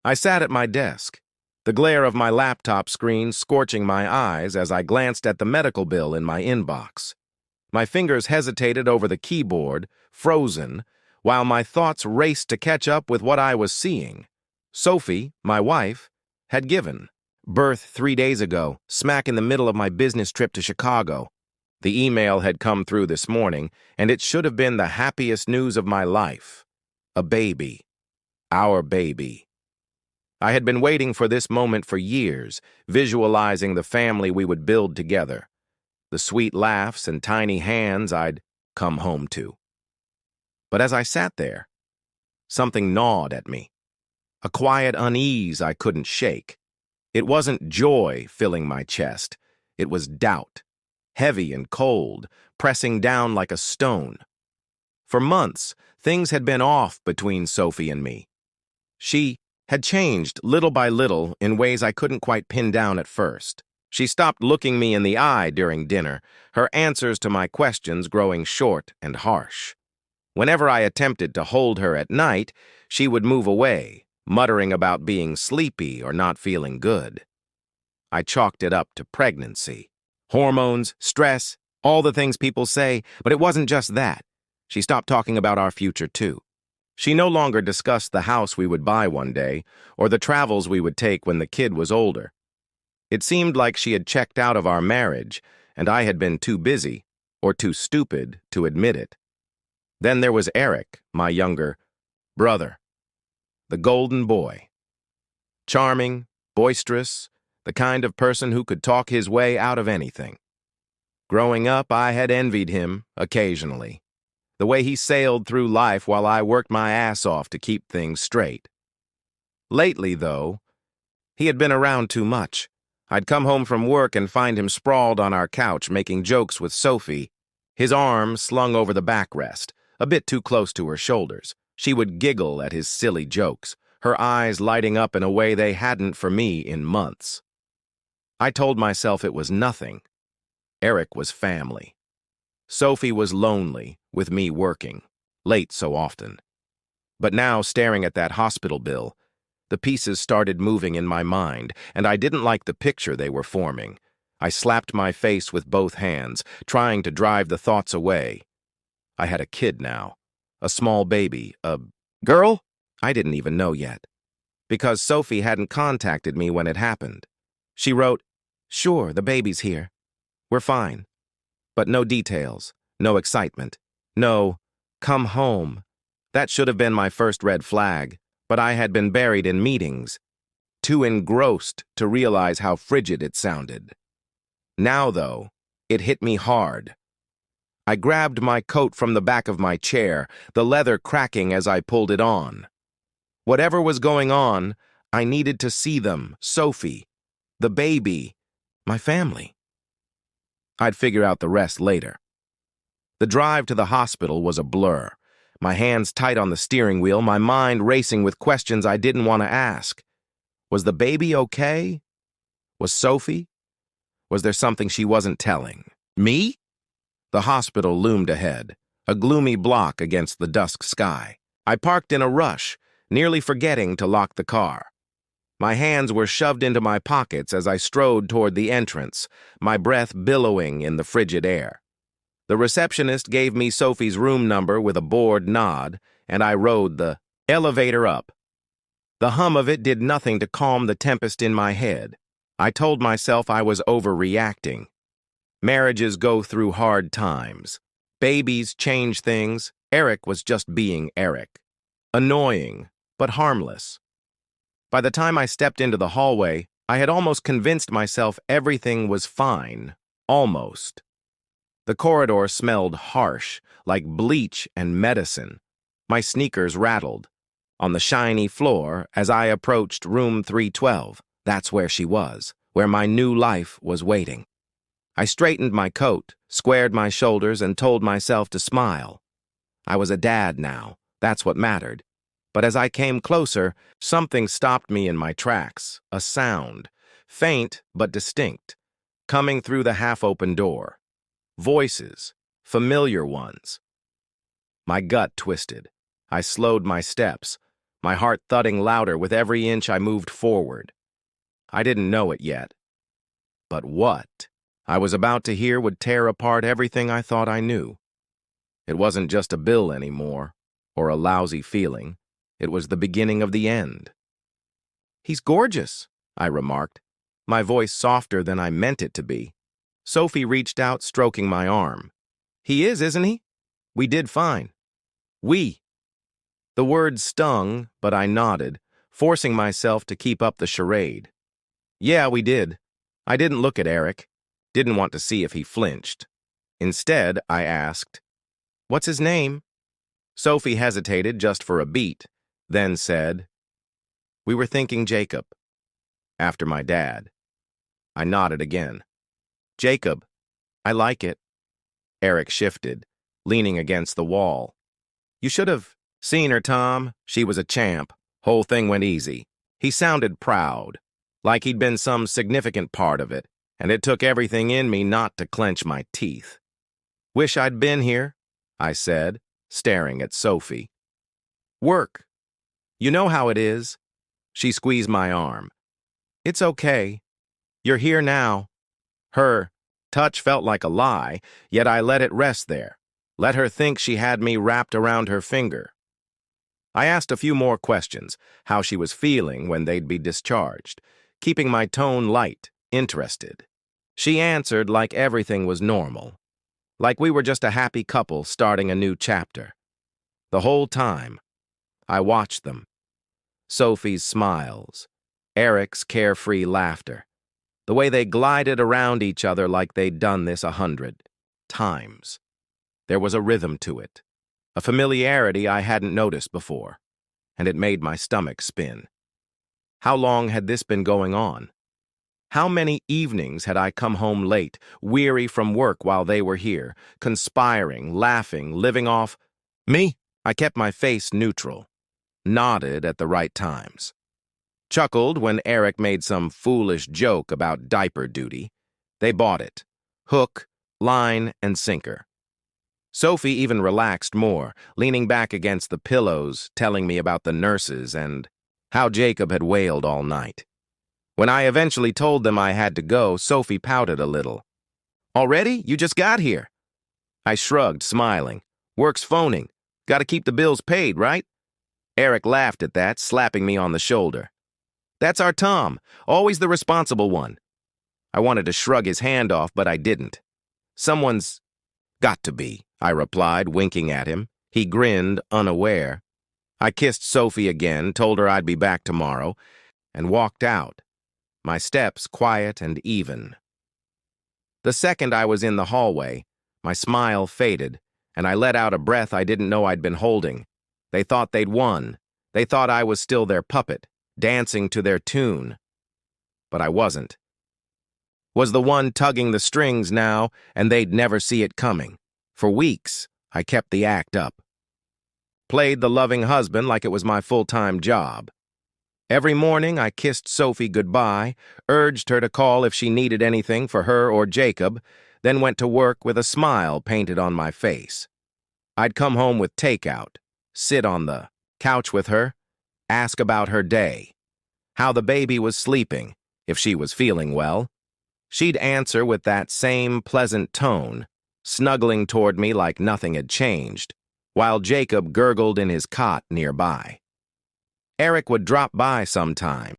I sat at my desk, the glare of my laptop screen scorching my eyes as I glanced at the medical bill in my inbox. My fingers hesitated over the keyboard, frozen, while my thoughts raced to catch up with what I was seeing. Sophie, my wife, had given birth 3 days ago, smack in the middle of my business trip to Chicago. The email had come through this morning, and it should have been the happiest news of my life. A baby. Our baby. I had been waiting for this moment for years, visualizing the family we would build together, the sweet laughs and tiny hands I'd come home to. But as I sat there, something gnawed at me, a quiet unease I couldn't shake. It wasn't joy filling my chest, it was doubt, heavy and cold, pressing down like a stone. For months, things had been off between Sophie and me. She had changed little by little in ways I couldn't quite pin down at first. She stopped looking me in the eye during dinner, her answers to my questions growing short and harsh. Whenever I attempted to hold her at night, she would move away, muttering about being sleepy or not feeling good. I chalked it up to pregnancy. Hormones, stress, all the things people say, but it wasn't just that. She stopped talking about our future, too. She no longer discussed the house we would buy one day, or the travels we would take when the kid was older. It seemed like she had checked out of our marriage, and I had been too busy, or too stupid, to admit it. Then there was Eric, my younger brother, the golden boy. Charming, boisterous, the kind of person who could talk his way out of anything. Growing up, I had envied him occasionally. The way he sailed through life while I worked my ass off to keep things straight. Lately, though, he had been around too much. I'd come home from work and find him sprawled on our couch making jokes with Sophie, his arm slung over the backrest, a bit too close to her shoulders. She would giggle at his silly jokes, her eyes lighting up in a way they hadn't for me in months. I told myself it was nothing. Eric was family. Sophie was lonely, with me working, late so often. But now, staring at that hospital bill, the pieces started moving in my mind, and I didn't like the picture they were forming. I slapped my face with both hands, trying to drive the thoughts away. I had a kid now, a small baby, a girl? I didn't even know yet, because Sophie hadn't contacted me when it happened. She wrote, "Sure, the baby's here. We're fine." But no details, no excitement, no, "Come home." That should have been my first red flag, but I had been buried in meetings, too engrossed to realize how frigid it sounded. Now, though, it hit me hard. I grabbed my coat from the back of my chair, the leather cracking as I pulled it on. Whatever was going on, I needed to see them, Sophie, the baby, my family. I'd figure out the rest later. The drive to the hospital was a blur, my hands tight on the steering wheel, my mind racing with questions I didn't want to ask. Was the baby okay? Was Sophie? Was there something she wasn't telling? Me? The hospital loomed ahead, a gloomy block against the dusk sky. I parked in a rush, nearly forgetting to lock the car. My hands were shoved into my pockets as I strode toward the entrance, my breath billowing in the frigid air. The receptionist gave me Sophie's room number with a bored nod, and I rode the elevator up. The hum of it did nothing to calm the tempest in my head. I told myself I was overreacting. Marriages go through hard times. Babies change things. Eric was just being Eric. Annoying, but harmless. By the time I stepped into the hallway, I had almost convinced myself everything was fine. Almost. The corridor smelled harsh, like bleach and medicine. My sneakers rattled. On the shiny floor, as I approached room 312, that's where she was, where my new life was waiting. I straightened my coat, squared my shoulders, and told myself to smile. I was a dad now. That's what mattered. But as I came closer, something stopped me in my tracks, a sound, faint but distinct, coming through the half-open door. Voices, familiar ones. My gut twisted. I slowed my steps, my heart thudding louder with every inch I moved forward. I didn't know it yet. But what I was about to hear would tear apart everything I thought I knew. It wasn't just a bill anymore, or a lousy feeling. It was the beginning of the end. "He's gorgeous," I remarked, my voice softer than I meant it to be. Sophie reached out, stroking my arm. "He is, isn't he? We did fine." "We." The word stung, but I nodded, forcing myself to keep up the charade. "Yeah, we did." I didn't look at Eric, didn't want to see if he flinched. Instead, I asked, "What's his name?" Sophie hesitated just for a beat, then said, "We were thinking Jacob, after my dad." I nodded again. "Jacob, I like it." Eric shifted, leaning against the wall. "You should have seen her, Tom. She was a champ. Whole thing went easy." He sounded proud, like he'd been some significant part of it, and it took everything in me not to clench my teeth. "Wish I'd been here," I said, staring at Sophie. "Work. You know how it is." She squeezed my arm. "It's okay. You're here now." Her touch felt like a lie, yet I let it rest there. Let her think she had me wrapped around her finger. I asked a few more questions, how she was feeling when they'd be discharged, keeping my tone light, interested. She answered like everything was normal, like we were just a happy couple starting a new chapter. The whole time, I watched them. Sophie's smiles, Eric's carefree laughter, the way they glided around each other like they'd done this 100 times. There was a rhythm to it, a familiarity I hadn't noticed before, and it made my stomach spin. How long had this been going on? How many evenings had I come home late, weary from work while they were here, conspiring, laughing, living off me? I kept my face neutral, nodded at the right times, chuckled when Eric made some foolish joke about diaper duty. They bought it. Hook, line, and sinker. Sophie even relaxed more, leaning back against the pillows, telling me about the nurses and how Jacob had wailed all night. When I eventually told them I had to go, Sophie pouted a little. "Already? You just got here." I shrugged, smiling. "Work's phoning. Gotta keep the bills paid, right?" Eric laughed at that, slapping me on the shoulder. "That's our Tom, always the responsible one." I wanted to shrug his hand off, but I didn't. "Someone's got to be," I replied, winking at him. He grinned, unaware. I kissed Sophie again, told her I'd be back tomorrow, and walked out, my steps quiet and even. The second I was in the hallway, my smile faded, and I let out a breath I didn't know I'd been holding. They thought they'd won. They thought I was still their puppet, dancing to their tune. But I wasn't. Was the one tugging the strings now, and they'd never see it coming. For weeks, I kept the act up. Played the loving husband like it was my full-time job. Every morning, I kissed Sophie goodbye, urged her to call if she needed anything for her or Jacob, then went to work with a smile painted on my face. I'd come home with takeout, sit on the couch with her, ask about her day, how the baby was sleeping, if she was feeling well. She'd answer with that same pleasant tone, snuggling toward me like nothing had changed, while Jacob gurgled in his cot nearby. Eric would drop by sometime,